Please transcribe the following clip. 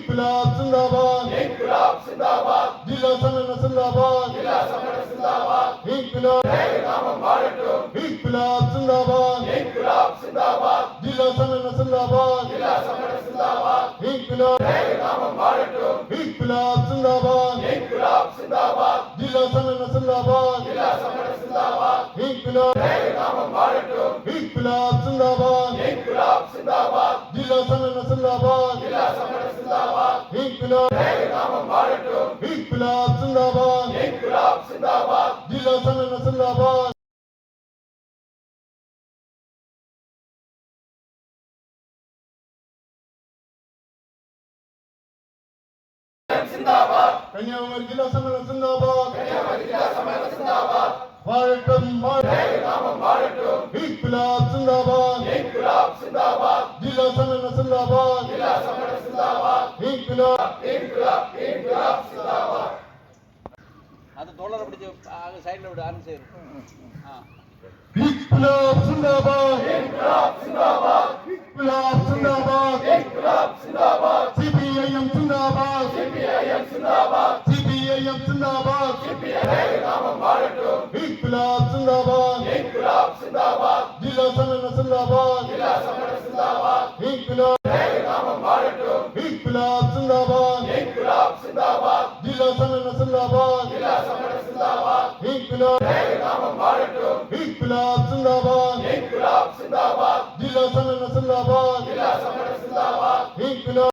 İnkılap zindabad. İnkılap zindabad. Jilla Samana zindabad. Jilla Samana zindabad. İnkılap. Naman vaadatum. İnkılap zindabad. İnkılap zindabad. Jilla Samana zindabad. Jilla Samana zindabad. İnkılap. Naman vaadatum. İnkılap zindabad. İnkılap zindabad. Jilla Samana zindabad. Jilla Samana zindabad. İnkılap. Naman vaadatum. İnkılap zindabad. İnkılap zindabad. Jilla Samana zindabad. Jilla Samana zindabad. İnkılap. Naman vaadatum. İnkılap zindabad. İnkılap zindabad. Jilla Samana zindabad. Zindabad. Kanyakumari Jilla Samana zindabad. Kanyakumari Jilla Samana zindabad. വാഴട്ടും നാമം വാഴട്ടും. ഇൻക്ലാബ് സിന്ദാബാദ്. ഇൻക്ലാബ് സിന്ദാബാദ്. ജില്ലാ സമര സിന്ദാബാദ്. ജില്ലാ സമര സിന്ദാബാദ്. ഇൻക്ലാബ് ഇൻക്ലാബ് ഇൻക്ലാബ് സിന്ദാബാദ്. അത് dollar പിടിച്ച് സൈഡിൽ വിടുക ആരും ചെയ്തു ഇൻക്ലാബ് സിന്ദാബാദ്. ഇൻക്ലാബ് സിന്ദാബാദ്. ഇൻക്ലാബ് സിന്ദാബാദ്. ഇൻക്ലാബ് സിന്ദാബാദ്. സിപിഐഎം സിന്ദാബാദ്. സിപിഐഎം സിന്ദാബാദ്. സിപിഐഎം സിന്ദാബാദ്. സിപിഐഎം നാമം വാഴട്ടും. ഇൻക്ലാബ് സിന്ദാബാദ്. ഇൻക്ലാബ് സിന്ദാബാദ്. ജില്ലാ സമര സിന്ദാബാദ്. ജില്ലാ സമര സിന്ദാബാദ്. ഇൻക്ലാബ്. നാമം വാഴട്ടും. ഇൻക്ലാബ് സിന്ദാബാദ്. ഇൻക്ലാബ് സിന്ദാബാദ്. ജില്ലാ സമര സിന്ദാബാദ്. ജില്ലാ സമര സിന്ദാബാദ്. ഇൻക്ലാബ്. നാമം വാഴട്ടും. ഇൻക്ലാബ് സിന്ദാബാദ്. ഇൻക്ലാബ് സിന്ദാബാദ്. ജില്ലാ സമര സിന്ദാബാദ്. ജില്ലാ സമര സിന്ദാബാദ്. ഇൻക്ലാബ്.